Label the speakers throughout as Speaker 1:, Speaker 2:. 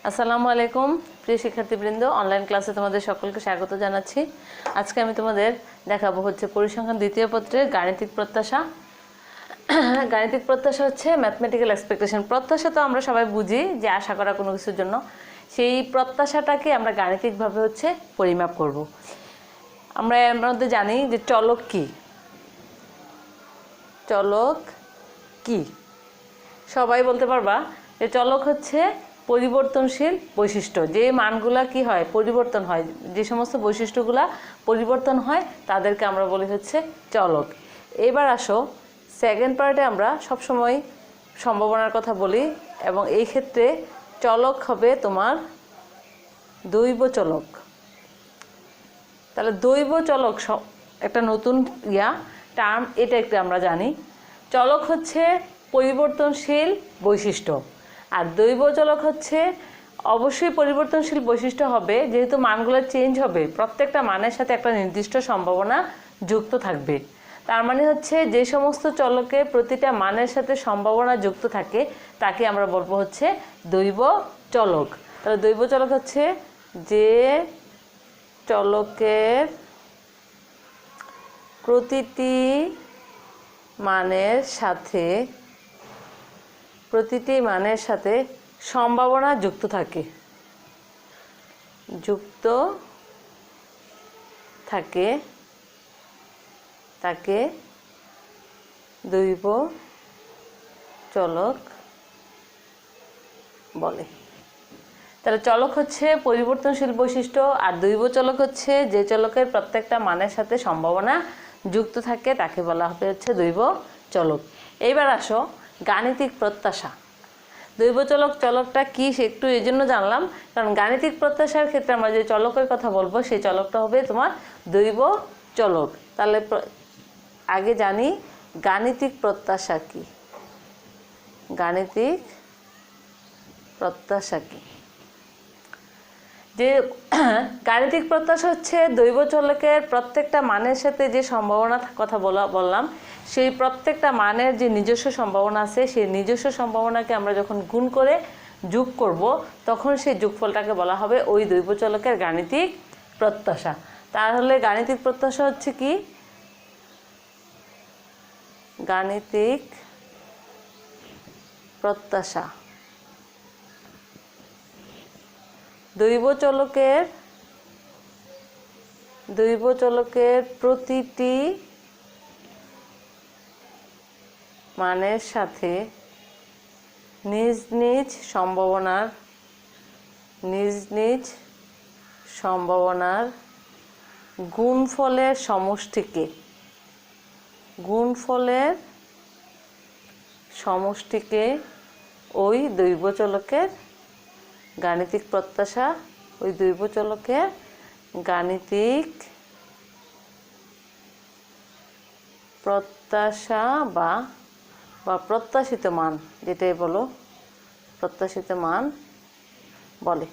Speaker 1: আসসালামু আলাইকুম প্রিয় শিক্ষার্থীবৃন্দ, অনলাইন ক্লাসে তোমাদের সকলকে স্বাগত জানাচ্ছি। আজকে আমি তোমাদের দেখাবো হচ্ছে পরিসংখ্যান দ্বিতীয় পত্রের গাণিতিক প্রত্যাশা। গাণিতিক প্রত্যাশা হচ্ছে ম্যাথমেটিক্যাল এক্সপেকটেশন। প্রত্যাশা তো আমরা সবাই বুঝি যে আশা করা কোনো কিছুর জন্য, সেই প্রত্যাশাটাকে আমরা গাণিতিকভাবে হচ্ছে পরিমাপ করব। আমরা এর মধ্যে জানি যে চলক কি, চলক কি সবাই বলতে পারবা যে চলক হচ্ছে পরিবর্তনশীল বৈশিষ্ট্য। যে মানগুলা কি হয়, পরিবর্তন হয়, যে সমস্ত বৈশিষ্ট্যগুলা পরিবর্তন হয় তাদেরকে আমরা বলি হচ্ছে চলক। এবার আসো সেকেন্ড পার্টে আমরা সবসময় সম্ভাবনার কথা বলি, এবং এই ক্ষেত্রে চলক হবে তোমার দৈব চলক। তাহলে দৈব চলক একটা নতুন টার্ম, এটা একটু আমরা জানি। চলক হচ্ছে পরিবর্তনশীল বৈশিষ্ট্য, আর দৈব চলক হচ্ছে অবশ্যই পরিবর্তনশীল বৈশিষ্ট্য হবে, যেহেতু মানগুলো চেঞ্জ হবে, প্রত্যেকটা মানের সাথে একটা নির্দিষ্ট সম্ভাবনা যুক্ত থাকবে। তার মানে হচ্ছে যে সমস্ত চলকে প্রতিটা মানের সাথে সম্ভাবনা যুক্ত থাকে তাকে আমরা বলবো হচ্ছে দৈব চলক। তাহলে দৈব চলক হচ্ছে যে চলকের প্রতিটি মানের সাথে সম্ভাবনা যুক্ত থাকে, তাকে দৈব চলক বলে। তাহলে চলক হচ্ছে পরিবর্তনশীল বৈশিষ্ট্য, আর দৈব চলক হচ্ছে যে চলকের প্রত্যেকটা মানের সাথে সম্ভাবনা যুক্ত থাকে তাকে বলা হবে হচ্ছে দৈব চলক। এইবার আসো গাণিতিক প্রত্যাশা। দৈব চলকটা কি সে একটু এই জন্য জানলাম, কারণ গাণিতিক প্রত্যাশার ক্ষেত্রে আমরা যে চলকের কথা বলবো সেই চলকটা হবে তোমার দৈব চলক। তাহলে আগে জানি গাণিতিক প্রত্যাশা কি। গাণিতিক প্রত্যাশা কি? যে গাণিতিক প্রত্যাশা হচ্ছে দৈব চলকের প্রত্যেকটা মানের সাথে যে সম্ভাবনা কথা বললাম, সেই প্রত্যেকটা মানের যে নিজস্ব সম্ভাবনা আছে, সেই নিজস্ব সম্ভাবনাকে আমরা যখন গুণ করে যোগ করব তখন সেই যোগফলটাকে বলা হবে ওই দৈব চলকের গাণিতিক প্রত্যাশা। তাহলে গাণিতিক প্রত্যাশা হচ্ছে কি? গাণিতিক প্রত্যাশা দৈব চলকের প্রতিটি মানের সাথে নিজ নিজ সম্ভাবনার গুণফলের সমষ্টিকে ওই দৈব চলকের গাণিতিক প্রত্যাশা, ওই দৈব চলকের গাণিতিক প্রত্যাশা বা প্রত্যাশিত মান, যেটাই বলো প্রত্যাশিত মান বলে।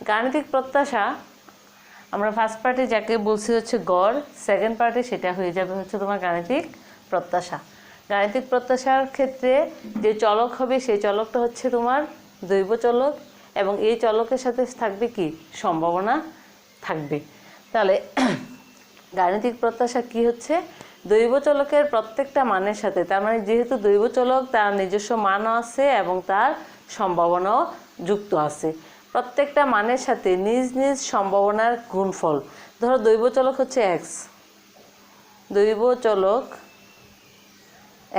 Speaker 1: গাণিতিক প্রত্যাশা আমরা ফার্স্ট পার্টে যাকে বলছি হচ্ছে গড়, সেকেন্ড পার্টে সেটা হয়ে যাবে হচ্ছে তোমার গাণিতিক প্রত্যাশা। গাণিতিক প্রত্যাশার ক্ষেত্রে যে চলক হবে সেই চলকটা হচ্ছে তোমার দৈব চলক, এবং এই চলকের সাথে থাকবে কি? সম্ভাবনা থাকবে। তাহলে গাণিতিক প্রত্যাশা কি হচ্ছে? দৈব চলকের প্রত্যেকটা মানের সাথে, তার মানে যেহেতু দৈব চলক তার নিজস্ব মানও আছে এবং তার সম্ভাবনাও যুক্ত আছে, প্রত্যেকটা মানের সাথে নিজ নিজ সম্ভাবনার গুণফল। ধরো দৈব চলক হচ্ছে এক্স, দৈব চলক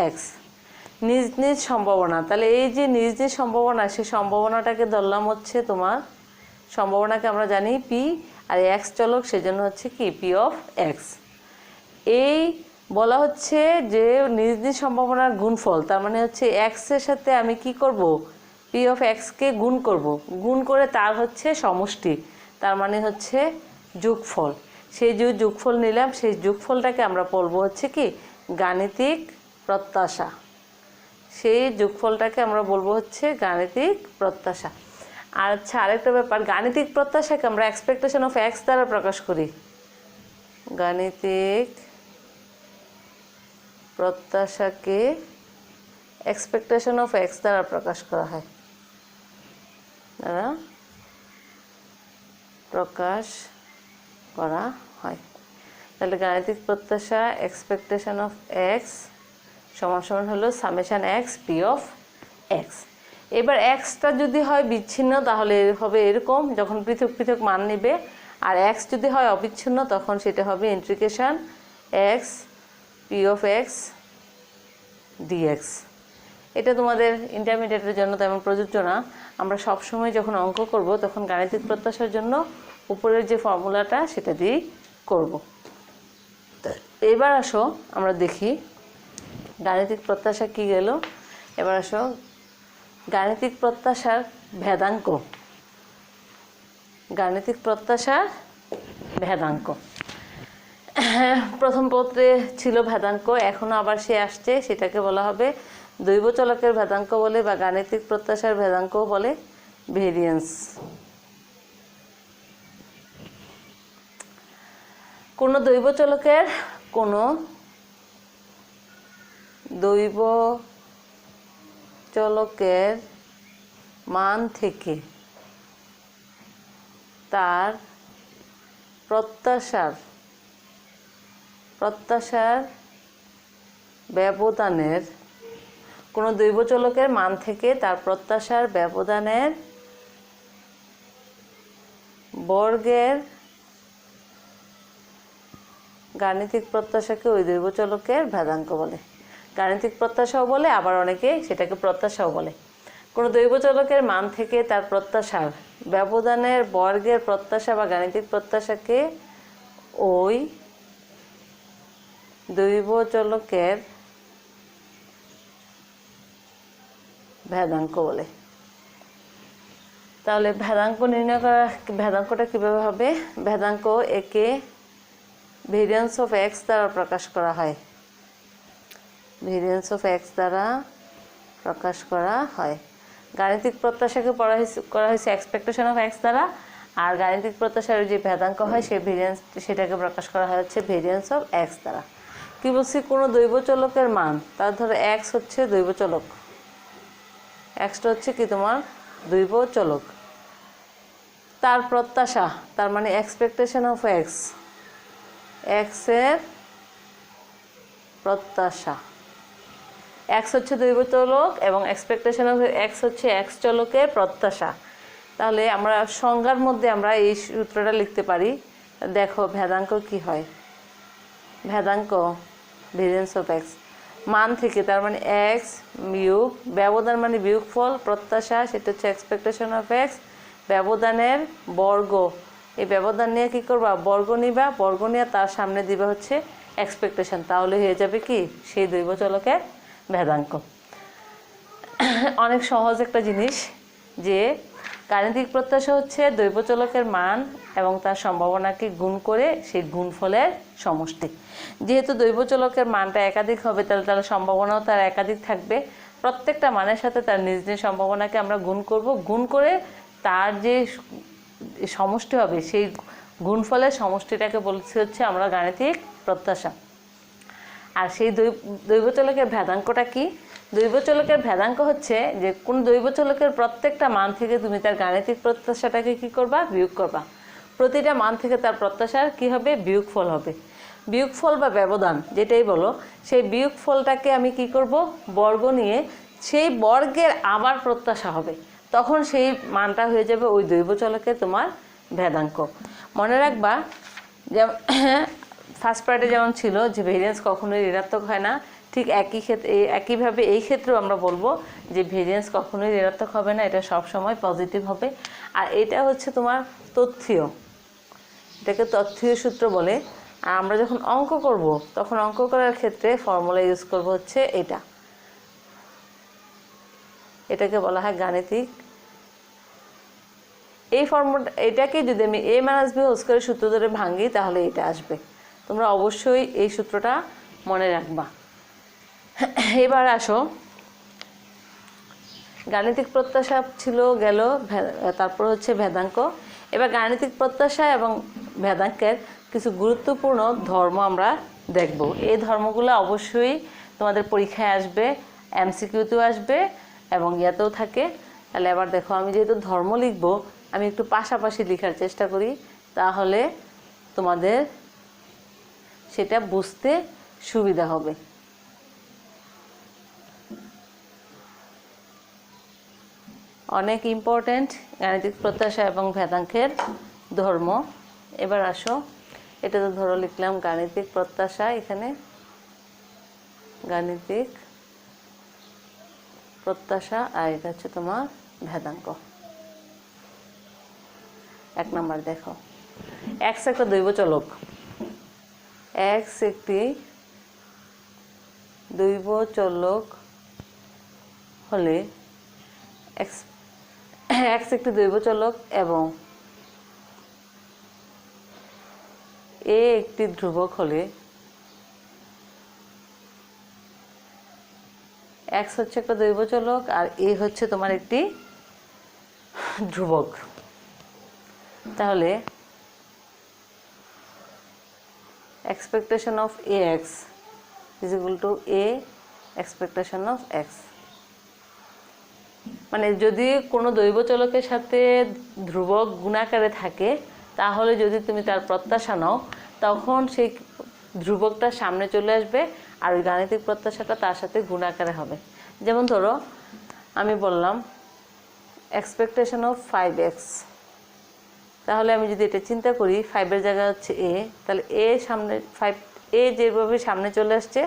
Speaker 1: এক্স, নিজ নিজ সম্ভাবনা। তাহলে এই যে নিজ নিজ সম্ভাবনা, সেই সম্ভাবনাটাকে ধরলাম হচ্ছে তোমার, সম্ভাবনাকে আমরা জানি পি, আর এক্স চলক সেজন্য হচ্ছে কি? P of x. এই বলা হচ্ছে যে নিজ নিজ সম্ভাবনার গুণফল, তার মানে হচ্ছে এক্সের সাথে আমি কি করব? পি অফ এক্সকে গুণ করব, গুণ করে তার হচ্ছে সমষ্টি, তার মানে হচ্ছে যোগফল। সেই যে যোগফল নিলাম, সেই যোগফলটাকে আমরা বলবো হচ্ছে কি? গাণিতিক প্রত্যাশা। সেই যোগফলটাকে আমরা বলবো হচ্ছে গাণিতিক প্রত্যাশা। আর আচ্ছা, আরেকটা ব্যাপার, গাণিতিক প্রত্যাশাকে আমরা এক্সপেকটেশন অফ এক্স দ্বারা প্রকাশ করি। গাণিতিক প্রত্যাশাকে এক্সপেকটেশন অফ এক্স দ্বারা প্রকাশ করা হয়। প্রকাশ করা হয়। তাহলে গাণিতিক প্রত্যাশা এক্সপেকটেশন অফ এক্স সমান সমান হলো summation x p of x. এবার এক্সটা যদি হয় বিচ্ছিন্ন তাহলে হবে এরকম, যখন পৃথক পৃথক মান নেবে, আর এক্স যদি হয় অবিচ্ছিন্ন তখন সেটা হবে integration x p of x dx. এটা তোমাদের ইন্টারমিডিয়েটের জন্য তেমন প্রযোজ্য না। আমরা সবসময় যখন অঙ্ক করব তখন গাণিতিক প্রত্যাশার জন্য উপরের যে ফর্মুলাটা সেটা দিয়েই করব। এবার আসো আমরা দেখি গাণিতিক প্রত্যাশা কি গেল। এবার আসো গাণিতিক প্রত্যাশার ভেদাঙ্ক। গাণিতিক প্রত্যাশার ভেদাঙ্ক প্রথম পত্রে ছিল ভেদাঙ্ক, এখনো আবার সে আসছে, সেটাকে বলা হবে দৈব চলকের ভেদাঙ্ক বলে, বা গাণিতিক প্রত্যাশার ভেদাঙ্ক বলে ভেরিয়েন্স। কোন দৈব চলকের মান থেকে তার প্রত্যাশার ব্যবধানের, কোনো দৈব চলকের মান থেকে তার প্রত্যাশার ব্যবধানের বর্গের গাণিতিক প্রত্যাশাকে ওই দৈব চলকের ভেদাঙ্ক বলে। গাণিতিক প্রত্যাশাও বলে, আবার অনেকে সেটাকে প্রত্যাশাও বলে। কোনো দৈব চলকের মান থেকে তার প্রত্যাশার ব্যবধানের বর্গের প্রত্যাশা বা গাণিতিক প্রত্যাশাকে ওই দৈব চলকের ভেদাঙ্ক বলে। তাহলে ভেদাঙ্ক নির্ণয় করা, ভেদাঙ্কটা কিভাবে হবে? ভেদাঙ্ক একে ভেরিয়েন্স অফ এক্স দ্বারা প্রকাশ করা হয়। ভেরিয়েন্স অফ এক্স দ্বারা প্রকাশ করা হয়। গাণিতিক প্রত্যাশাকে করা হয়েছে এক্সপেকটেশন অফ এক্স দ্বারা, আর গাণিতিক প্রত্যাশার যে ভেদাঙ্ক হয় সেই ভেরিয়েন্স, সেটাকে প্রকাশ করা হয় হচ্ছে ভেরিয়েন্স অফ এক্স দ্বারা। কি বলছি? কোনো দৈব চলকের মান, তার ধরো এক্স হচ্ছে দৈব চলক, এক্সটা হচ্ছে কি তোমার দৈব চলক, তার প্রত্যাশা, তার মানে এক্সপেকটেশন অফ এক্স, এক্সের প্রত্যাশা। এক্স হচ্ছে দৈব চলক এবং এক্সপেকটেশন অফ এক্স হচ্ছে এক্স চলকের প্রত্যাশা। তাহলে আমরা সংজ্ঞার মধ্যে আমরা এই সূত্রটা লিখতে পারি। দেখো ভেদাঙ্ক কি হয়? ভেদাঙ্ক ভেরিয়েন্স অফ এক্স মান থেকে, তার মানে এক্স বিয়োগ ব্যবধান মানে বিয়োগফল, প্রত্যাশা সেটা হচ্ছে এক্সপেকটেশন অফ এক্স, ব্যবধানের বর্গ, এই ব্যবধান নিয়ে কী করবা? বর্গ নিবা, বর্গ নিয়ে তার সামনে দিবা হচ্ছে এক্সপেকটেশন, তাহলে হয়ে যাবে কি সেই দৈব চলকের ভেদাঙ্ক। অনেক সহজ একটা জিনিস যে গাণিতিক প্রত্যাশা হচ্ছে দৈব চলকের মান এবং তার সম্ভাবনাকে গুণ করে সেই গুণফলের সমষ্টি। যেহেতু দৈব চলকের মানটা একাধিক হবে তাহলে তার সম্ভাবনাও তার একাধিক থাকবে। প্রত্যেকটা মানের সাথে তার নিজ নিজ সম্ভাবনাকে আমরা গুণ করব, গুণ করে তার যে সমষ্টি হবে সেই গুণফলের সমষ্টিটাকে বলছি হচ্ছে আমরা গাণিতিক প্রত্যাশা। আর সেই দৈব চলকের ভেদাঙ্কটা কি? দৈব চলকের ভেদাঙ্ক হচ্ছে যে কোন দৈব চলকের প্রত্যেকটা মান থেকে তুমি তার গাণিতিক প্রত্যাশাটাকে কি করবা? বিয়োগ করবা। প্রতিটা মান থেকে তার প্রত্যাশার কি হবে? বিয়োগফল হবে। বিয়োগফল বা ব্যবধান যেটাই বলো, সেই বিয়োগফলটাকে আমি কি করব? বর্গ নিয়ে সেই বর্গের আবার প্রত্যাশা হবে, তখন সেই মানটা হয়ে যাবে ওই দৈব চলকের তোমার ভেদাঙ্ক। মনে রাখবা যেমন ফার্স্ট পার্টে যেমন ছিল যে ভেরিয়েন্স কখনোই ঋণাত্মক হয় না, ঠিক একইভাবে এই ক্ষেত্রেও আমরা বলবো যে ভেরিয়েন্স কখনোই ঋণাত্মক হবে না, এটা সব সময় পজিটিভ হবে। আর এটা হচ্ছে তোমার তথ্যীয়, এটাকে তথ্যীয় সূত্র বলে। আর আমরা যখন অঙ্ক করব তখন অঙ্ক করার ক্ষেত্রে ফর্মুলা ইউজ করব হচ্ছে এটাকে বলা হয় গাণিতিক। এই ফর্মুলা, এটাকে যদি আমি a - b হোল স্কয়ারের সূত্র ধরে ভাঙি তাহলে এটা আসবে। তোমরা অবশ্যই এই সূত্রটা মনে রাখবা। এবার আসো, গাণিতিক প্রত্যাশা ছিল গেল, তারপর হচ্ছে ভেদাঙ্ক। এবার গাণিতিক প্রত্যাশা এবং ভেদাঙ্কের কিছু গুরুত্বপূর্ণ ধর্ম আমরা দেখব। এই ধর্মগুলো অবশ্যই তোমাদের পরীক্ষায় আসবে, MCQ-তেও আসবে এবং ইয়াতেও থাকে। তাহলে এবার দেখো, আমি যেহেতু ধর্ম লিখব আমি একটু পাশাপাশি লেখার চেষ্টা করি, তাহলে তোমাদের সেটা বুঝতে সুবিধা হবে। অনেক ইম্পর্ট্যান্ট গাণিতিক প্রত্যাশা এবং ভেদাঙ্কের ধর্ম। এবার আসো, এটা তো ধরো লিখলাম গাণিতিক প্রত্যাশা, এখানে গাণিতিক প্রত্যাশা, আর এটা হচ্ছে তোমার ভেদাঙ্ক। 1 নাম্বার দেখো, x একটা দৈবচলক, x একটি দৈবচলক হলে x একটি দৈবচলক এবং a একটি ধ্রুবক হলে x হচ্ছে একটা দৈবচলক আর a হচ্ছে তোমার একটি ধ্রুবক। তাহলে expectation of ax is equal to a expectation of x। মানে যদি কোনো দৈবচলকের সাথে ধ্রুবক গুণাকারে থাকে, তাহলে যদি তুমি তার প্রত্যাশা নাও, তখন সেই ধ্রুবকটা সামনে চলে আসবে আর ওই গাণিতিক প্রত্যাশাটা তার সাথে গুণাকারে হবে। যেমন ধরো আমি বললাম expectation of 5x, তাহলে আমি যদি এটা চিন্তা করি 5-এর জায়গায় হচ্ছে a, তাহলে a সামনে 5a যেভাবে সামনে চলে আসছে,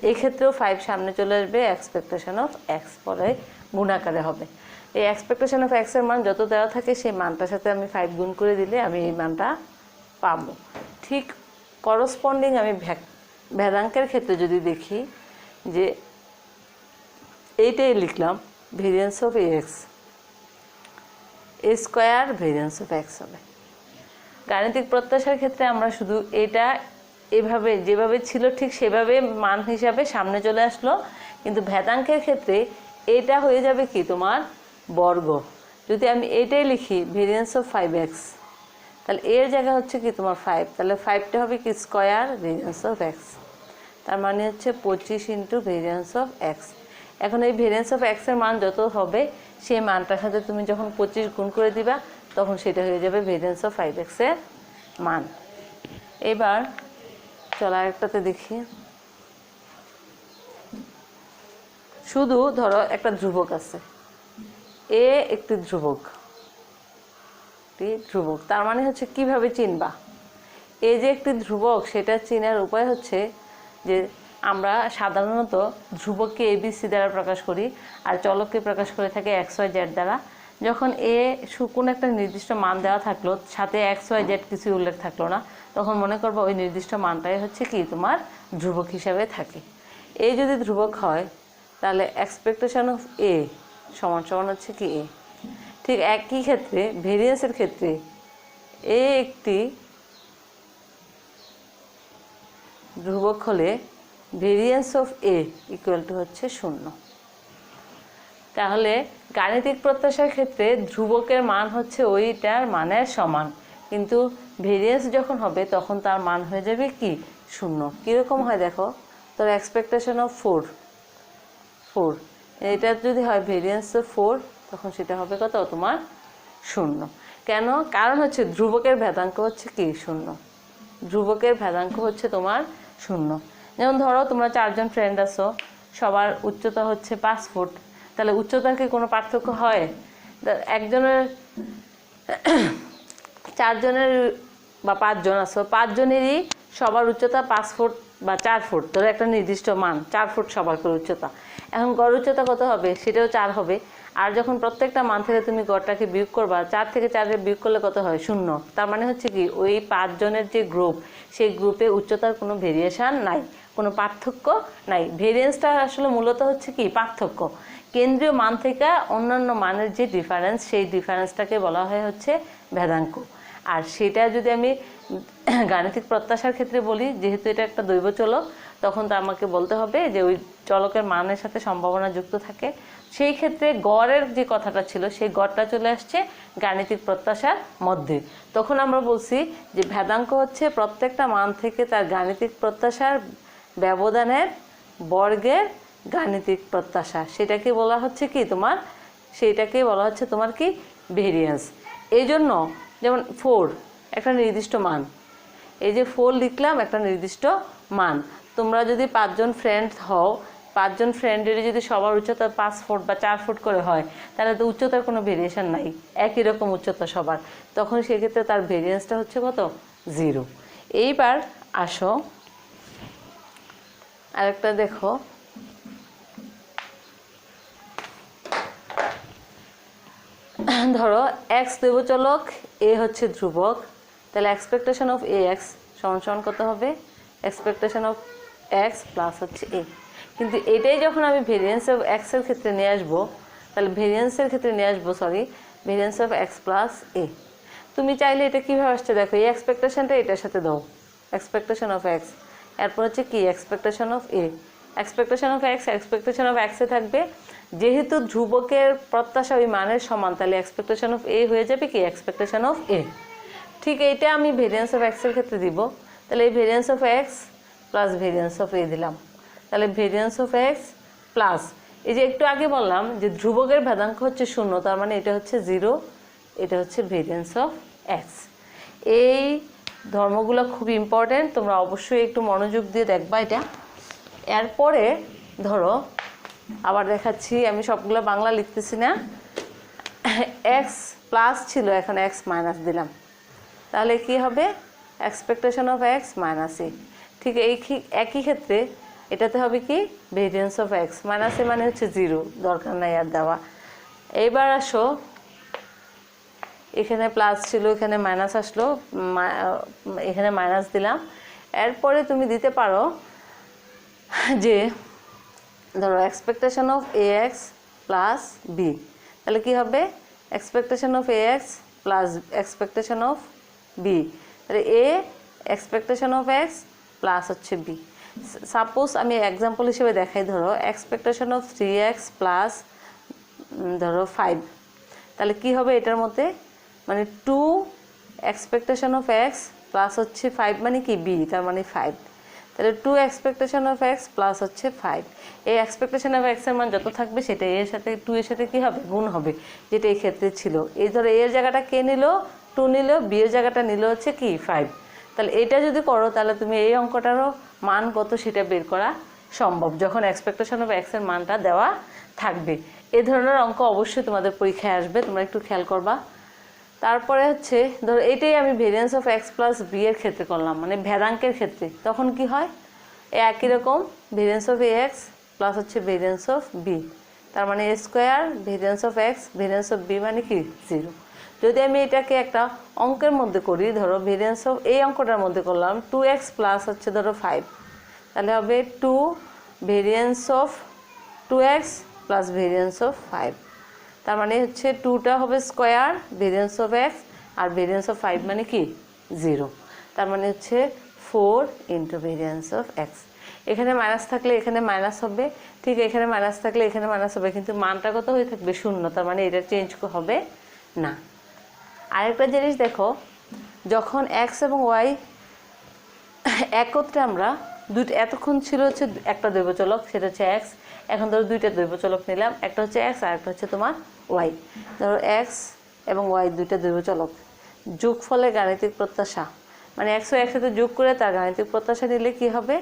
Speaker 1: এই ক্ষেত্রেও 5 সামনে চলে আসবে, expectation of x পরে গুণাকারে হবে। এই expectation of x এর মান যত দেওয়া থাকে সেই মানটার সাথে আমি 5 গুণ করে দিলে আমি এই মানটা পাবো। ঠিক করসপন্ডিং আমি ভেদাঙ্কের ক্ষেত্রে যদি দেখি যে এইটাই লিখলাম variance of ax, a square variance of x হবে। গাণিতিক প্রত্যাশার ক্ষেত্রে আমরা শুধু এটা এভাবে যেভাবে ছিল ঠিক সেভাবে মান হিসাবে সামনে চলে আসলো, কিন্তু ভেদাঙ্কের ক্ষেত্রে এটা হয়ে যাবে কি তোমার বর্গ। যদি আমি এটাই লিখি ভেরিয়েন্স অফ 5x, তাহলে এর জায়গা হচ্ছে কি তোমার 5, তাহলে 5টা হবে কি স্কোয়ার ভেরিয়েন্স অফ x, তার মানে হচ্ছে 25 ইন্টু ভেরিয়েন্স অফ x। এখন এই ভেরিয়েন্স অফ x এর মান যত হবে সেই মানটার সাথে তুমি যখন 25 গুণ করে দিবা, তখন সেটা হয়ে যাবে ভেরিয়েন্স অফ 5x এর মান। এবার চলো আরেকটাতে দেখি, শুধু ধরো একটা ধ্রুবক আছে, a একটি ধ্রুবক, তার মানে হচ্ছে কিভাবে চিনবা এ যে একটি ধ্রুবক, সেটা চেনার উপায় হচ্ছে যে আমরা সাধারণত ধ্রুবককে ABC দ্বারা প্রকাশ করি আর চলককে প্রকাশ করে থাকি XYZ দ্বারা। যখন কোনো একটা নির্দিষ্ট মান দেওয়া থাকলো, সাথে XYZ কিছু উল্লেখ থাকলো না, তখন মনে করবো ওই নির্দিষ্ট মানটাই হচ্ছে কি তোমার ধ্রুবক হিসাবে থাকে। এই যদি ধ্রুবক হয় তাহলে এক্সপেকটেশন অফ a সমান সমান হচ্ছে কি a। ঠিক একই ক্ষেত্রে ভেরিয়েন্সের ক্ষেত্রে a একটি ধ্রুবক হলে variance of a equal to হচ্ছে 0। তাহলে গাণিতিক প্রত্যাশার ক্ষেত্রে ধ্রুবকের মান হচ্ছে ওইটার মানের সমান, কিন্তু ভেরিয়েন্স যখন হবে তখন তার মান হয়ে যাবে কি 0। কীরকম হয় দেখো, তোর এক্সপেকটেশন অফ 4, এটা যদি হয় ভেরিয়েন্স অফ 4, তখন সেটা হবে কত তোমার 0। কেন? কারণ হচ্ছে ধ্রুবকের ভেদাঙ্ক হচ্ছে কি 0, ধ্রুবকের ভেদাঙ্ক হচ্ছে তোমার 0। যেমন ধরো তোমরা 4 জন ফ্রেন্ড আছো, সবার উচ্চতা হচ্ছে 5 ফুট, তাহলে উচ্চতার কি কোনো পার্থক্য হয়? একজনের 4 জনের বা 5 জন আছো, 5 জনেরই সবার উচ্চতা 5 ফুট বা 4 ফুট, ধরো একটা নির্দিষ্ট মান 4 ফুট সবার করে উচ্চতা। এখন গড় উচ্চতা কত হবে? সেটাও 4 হবে। আর যখন প্রত্যেকটা মান থেকে তুমি গড়টাকে বিয়োগ করবা, 4 থেকে 4 বিয়োগ করলে কত হয়? 0। তার মানে হচ্ছে কি ওই 5 জনের যে গ্রুপ, সেই গ্রুপে উচ্চতার কোনো ভেরিয়েশন নাই, কোনো পার্থক্য নাই। ভেরিয়েন্সটা আসলে মূলত হচ্ছে কি পার্থক্য। কেন্দ্রীয় মান থেকে অন্যান্য মানের যে ডিফারেন্স, সেই ডিফারেন্সটাকে বলা হয় হচ্ছে ভেদাঙ্ক। আর সেটা যদি আমি গাণিতিক প্রত্যাশার ক্ষেত্রে বলি, যেহেতু এটা একটা দৈব চলক, তখন তো আমাকে বলতে হবে যে ওই চলকের মানের সাথে সম্ভাবনা যুক্ত থাকে। সেই ক্ষেত্রে গড়ের যে কথাটা ছিল, সেই গড়টা চলে আসছে গাণিতিক প্রত্যাশার মধ্যে। তখন আমরা বলছি যে ভেদাঙ্ক হচ্ছে প্রত্যেকটা মান থেকে তার গাণিতিক প্রত্যাশার ব্যবধানের বর্গের গাণিতিক প্রত্যাশা, সেটাকে বলা হচ্ছে কি তোমার, সেইটাকে বলা হচ্ছে তোমার কি ভেরিয়েন্স। এই জন্য যেমন 4 একটা নির্দিষ্ট মান, এই যে 4 লিখলাম একটা নির্দিষ্ট মান। তোমরা যদি 5 জন ফ্রেন্ড হও, 5 জন ফ্রেন্ডের যদি সবার উচ্চতা 5 ফুট বা 4 ফুট করে হয়, তাহলে তো উচ্চতার কোনো ভেরিয়েশন নাই, একই রকম উচ্চতা সবার, তখন সেক্ষেত্রে তার ভেরিয়েন্সটা হচ্ছে কত? 0। এইবার আসো আরেকটা দেখো, ধরো এক্স দৈবচলক, এ হচ্ছে ধ্রুবক, তাহলে এক্সপেকটেশন অফ এ এক্স সমান সমান কত হবে? এক্সপেকটেশন অফ এক্স প্লাস হচ্ছে এ। কিন্তু এটাই যখন আমি ভেরিয়েন্স অফ এক্সের ক্ষেত্রে নিয়ে আসবো, তাহলে ভেরিয়েন্সের ক্ষেত্রে নিয়ে আসবো, ভেরিয়েন্স অফ এক্স প্লাস এ। তুমি চাইলে এটা কীভাবে আসছে দেখো, এই এক্সপেকটেশনটা এটার সাথে দাও, এক্সপেকটেশন অফ এক্স, এরপর হচ্ছে কি expectation of A. Expectation of x expectation of এক্সে থাকবে, যেহেতু ধ্রুবকের প্রত্যাশা ওই মানের সমান, তাহলে এক্সপেকটেশন অফ এ হয়ে যাবে কি এক্সপেকটেশন অফ এ। ঠিক এইটা আমি ভেরিয়েন্স অফ এক্সের ক্ষেত্রে দিব, তাহলে এই variance of x plus variance of A দিলাম, তাহলে ভেরিয়েন্স অফ এক্স প্লাস, এই যে একটু আগে বললাম যে ধ্রুবকের ভেদাঙ্ক হচ্ছে 0, তার মানে এটা হচ্ছে 0, এটা হচ্ছে ভেরিয়েন্স অফ এক্স। এই ধর্মগুলো খুব ইম্পর্টেন্ট, তোমরা অবশ্যই একটু মনোযোগ দিয়ে দেখবা এটা। এরপরে ধরো আবার দেখাচ্ছি, আমি সবগুলো বাংলা লিখতেছি না, এক্স প্লাস ছিল, এখন এক্স মাইনাস দিলাম, তাহলে কি হবে এক্সপেকটেশন অফ এক্স মাইনাস এ। ঠিক একই ক্ষেত্রে এটাতে হবে কি ভেরিয়েন্স অফ এক্স মাইনাস এ, মানে হচ্ছে 0, দরকার নাই আর দেওয়া। এইবার আসো, এখানে প্লাস ছিল, এখানে মাইনাস আসলো, এখানে মাইনাস দিলাম। এরপরে তুমি দিতে পারো যে ধরো expectation of A x plus b, তাহলে কি হবে expectation of A x plus expectation of b, তাহলে a expectation of x plus হচ্ছে বি। সাপোজ আমি এক্সাম্পল হিসেবে দেখাই, ধরো এক্সপেকটেশন অফ 3x প্লাস ধরো 5, তাহলে কি হবে এটার মধ্যে, মানে 2 এক্সপেকটেশন অফ এক্স প্লাস হচ্ছে 5, মানে কি বি, তার মানে 5, তাহলে 2 এক্সপেকটেশন অফ এক্স প্লাস হচ্ছে 5। এই এক্সপেকটেশন অফ এক্সের মান যত থাকবে সেটা এর সাথে 2 এর সাথে কী হবে গুণ হবে, যেটা এই ক্ষেত্রে ছিল। এই ধরো এর জায়গাটা কে নিল 2 নিল, বি এর জায়গাটা নিল হচ্ছে কি 5, তাহলে এটা যদি করো তাহলে তুমি এই অঙ্কটারও মান কত সেটা বের করা সম্ভব, যখন এক্সপেকটেশন অফ এক্সের মানটা দেওয়া থাকবে। এই ধরনের অঙ্ক অবশ্যই তোমাদের পরীক্ষায় আসবে, তোমরা একটু খেয়াল করবা। তারপরে হচ্ছে ধরো এটাই আমি variance of x plus b এর ক্ষেত্রে করলাম, মানে ভেদাঙ্কের ক্ষেত্রে, তখন কি হয় একই রকম variance of A x plus হচ্ছে ভেরিয়েন্স অফ বি, তার মানে A square variance of X variance of B মানে কি 0। যদি আমি এটাকে একটা অঙ্কের মধ্যে করি, ধরো ভেরিয়েন্স অফ এই অঙ্কটার মধ্যে করলাম 2x প্লাস হচ্ছে ধরো 5, তাহলে হবে 2 variance of 2x plus variance of 5, তার মানে হচ্ছে 2টা হবে স্কোয়ার ভেরিয়েন্স অফ এক্স আর ভেরিয়েন্স অফ 5 মানে কি 0, তার মানে হচ্ছে 4 ইন্টু ভেরিয়েন্স অফ এক্স। এখানে মাইনাস থাকলে এখানে মাইনাস হবে, ঠিক এখানে মাইনাস থাকলে এখানে মাইনাস হবে, কিন্তু মানটা কত হয়ে থাকবে 0, তার মানে এটা চেঞ্জ হবে না। আরেকটা জিনিস দেখো, যখন এক্স এবং ওয়াই একত্রে আমরা দুটো, এতক্ষণ ছিল হচ্ছে একটা দৈবচলক সেটা হচ্ছে এক্স, এখন ধরো দুইটা দৈবচলক নিলাম, একটা হচ্ছে এক্স আর একটা হচ্ছে তোমার ওয়াই। ধরো এক্স এবং ওয়াই দুইটা দৈবচলক, যোগফলের গাণিতিক প্রত্যাশা, মানে এক্স ওয়াই একসাথে যোগ করে তার গাণিতিক প্রত্যাশা নিলে কি হবে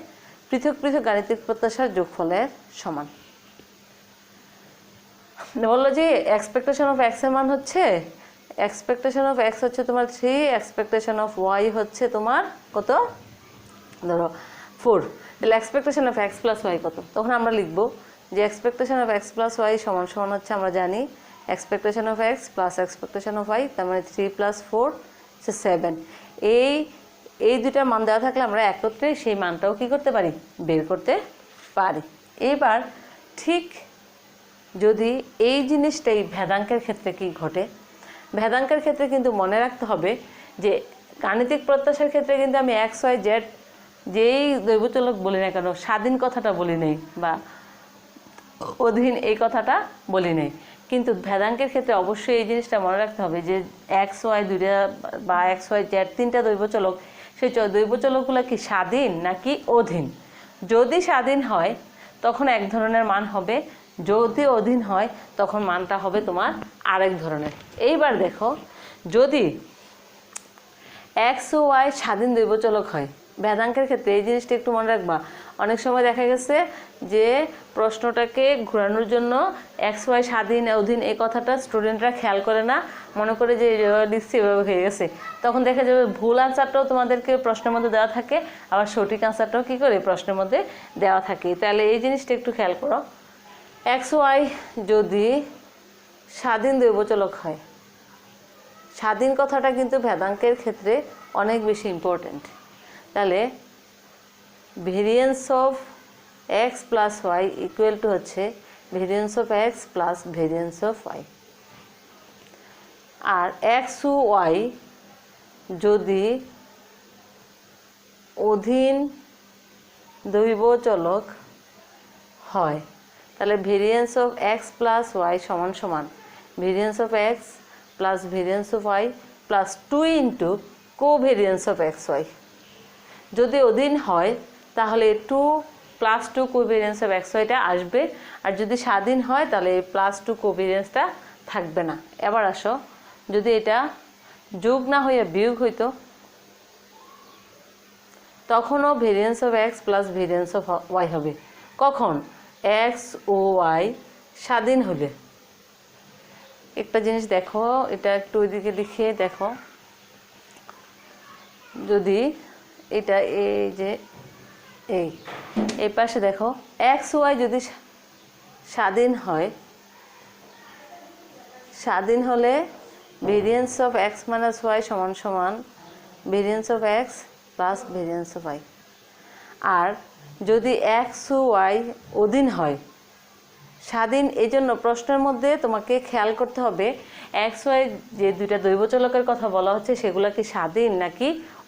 Speaker 1: পৃথক পৃথক গাণিতিক প্রত্যাশার যোগফলের সমান। বললো যে এক্সপেকটেশন অফ এক্স এর মান হচ্ছে, এক্সপেকটেশন অফ এক্স হচ্ছে তোমার 3, এক্সপেকটেশন অফ ওয়াই হচ্ছে তোমার কত ধরো 4, তাহলে expectation of x plus y কত, তখন আমরা লিখবো যে expectation of x plus y সমান সমান হচ্ছে, আমরা জানি expectation of x plus expectation of y, তার মানে 3 + 4 হচ্ছে 7। এই দুটার মান দেওয়া থাকলে আমরা একত্রে সেই মানটাও কী করতে পারি বের করতে পারি। এবার ঠিক যদি এই জিনিসটাই ভেদাঙ্কের ক্ষেত্রে কি ঘটে, ভেদাঙ্কের ক্ষেত্রে কিন্তু মনে রাখতে হবে যে গাণিতিক প্রত্যাশার ক্ষেত্রে কিন্তু আমি এক্স ওয়াই জেড যেই দৈবচলক বলি না কেন, স্বাধীন কথাটা বলি নেই বা অধীন এই কথাটা বলি নেই, কিন্তু ভেদাঙ্কের ক্ষেত্রে অবশ্যই এই জিনিসটা মনে রাখতে হবে যে এক্স ওয়াই দুইটা বা এক্স ওয়াই জেড তিনটা দৈবচলক, সেই দৈবচলকগুলো কি স্বাধীন নাকি অধীন। যদি স্বাধীন হয় তখন এক ধরনের মান হবে, যদি অধীন হয় তখন মানটা হবে তোমার আরেক ধরনের। এইবার দেখো যদি এক্স ও ওয়াই স্বাধীন দ্বৈবচলক হয়, ভেদাঙ্কের ক্ষেত্রে এই জিনিসটা একটু মনে রাখবা। অনেক সময় দেখা গেছে যে প্রশ্নটাকে ঘোরানোর জন্য এক্স ওয়াই স্বাধীন অধীন এই কথাটা স্টুডেন্টরা খেয়াল করে না, মনে করে যে লিখছি এভাবে হয়ে গেছে। তখন দেখা যাবে ভুল আনসারটাও তোমাদেরকে প্রশ্নের মধ্যে দেওয়া থাকে, আবার সঠিক আনসারটাও কী করে প্রশ্নের মধ্যে দেওয়া থাকে। তাহলে এই জিনিসটা একটু খেয়াল করো। এক্স ওয়াই যদি স্বাধীন দ্বৈবচলক হয়, স্বাধীন কথাটা কিন্তু ভেদাঙ্কের ক্ষেত্রে অনেক বেশি ইম্পর্টেন্ট। তাহলে variance of x plus y equal to হচ্ছে variance of x plus variance of y. আর এক্স ও ওয়াই যদি অধীন দ্বৈবচলক হয়, তাহলে variance of x plus y সমান সমান variance of x plus variance of y plus 2 into covariance of x y. যদি অধীন হয় তাহলে 2 প্লাস 2 কোভেরিয়েন্স অফ এক্স ওয়াইটা আসবে, আর যদি স্বাধীন হয় তাহলে প্লাস 2 কোভেরিয়েন্সটা থাকবে না। এবার আসো, যদি এটা যোগ না হইয়া বিয়োগ হইতো তখনও variance of x plus variance of y হবে। কখন? এক্স ও ওয়াই স্বাধীন হলে। একটা জিনিস দেখো, এটা একটু ওইদিকে লিখে দেখো, যদি এটা এই যে এই পাশে দেখো এক্স ওয়াই যদি স্বাধীন হয়, স্বাধীন হলে variance of x minus y সমান সমান variance of x plus variance of y. আর যদি এক্স ও ওয়াই অধীন হয়, স্বাধীন, এই জন্য প্রশ্নের মধ্যে তোমাকে খেয়াল করতে হবে এক্স ওয়াই যে দুইটা দ্বৈবচলকের কথা বলা হচ্ছে সেগুলো কি স্বাধীন নাকি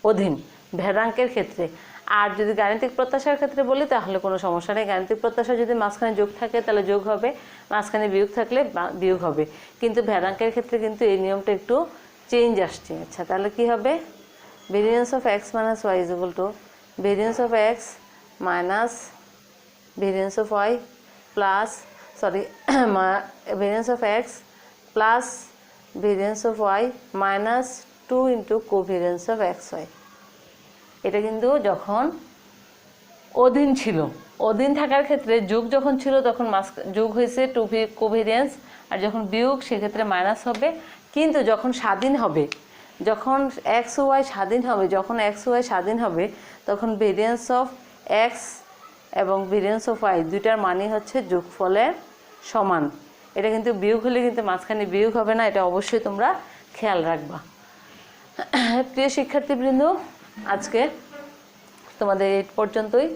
Speaker 1: অধীন ভেদাঙ্কের ক্ষেত্রে। আর যদি গাণিতিক প্রত্যাশার ক্ষেত্রে বলি তাহলে কোনো সমস্যা নেই, গাণিতিক প্রত্যাশা যদি মাঝখানে যোগ থাকে তাহলে যোগ হবে, মাঝখানে বিয়োগ থাকলে বিয়োগ হবে। কিন্তু ভেদাঙ্কের ক্ষেত্রে কিন্তু এই নিয়মটা একটু চেঞ্জ আসছে। আচ্ছা, তাহলে কি হবে? Variance of x minus y is equal to variance of x minus variance of y plus variance of x plus variance of y minus 2 into covariance of x y. এটা কিন্তু যখন অধীন ছিল, অধীন থাকার ক্ষেত্রে যোগ যখন ছিল তখন যোগ হয়েছে 2 কোভেরিয়েন্স, আর যখন বিয়োগ সেক্ষেত্রে মাইনাস হবে। কিন্তু যখন স্বাধীন হবে, যখন এক্স ও ওয়াই স্বাধীন হবে, যখন এক্স ও ওয়াই স্বাধীন হবে তখন ভেরিয়েন্স অফ এক্স এবং ভেরিয়েন্স অফ ওয়াই দুইটার মানই হচ্ছে যোগফলের সমান। এটা কিন্তু বিয়োগ হলে কিন্তু মাঝখানে বিয়োগ হবে না, এটা অবশ্যই তোমরা খেয়াল রাখবা। প্রিয় শিক্ষার্থীবৃন্দ, আজকে তোমাদের এই পর্যন্তই।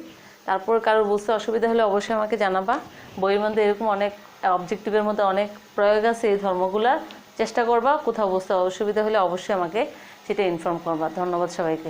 Speaker 1: তারপর কারোর বুঝতে অসুবিধা হলে অবশ্যই আমাকে জানাবা। বইয়ের মধ্যে এরকম অনেক অবজেক্টিভের মধ্যে অনেক প্রয়োগ আছে, এই ধর্মগুলার চেষ্টা করবা। কোথাও বুঝতে অসুবিধা হলে অবশ্যই আমাকে সেটা ইনফর্ম করবা। ধন্যবাদ সবাইকে।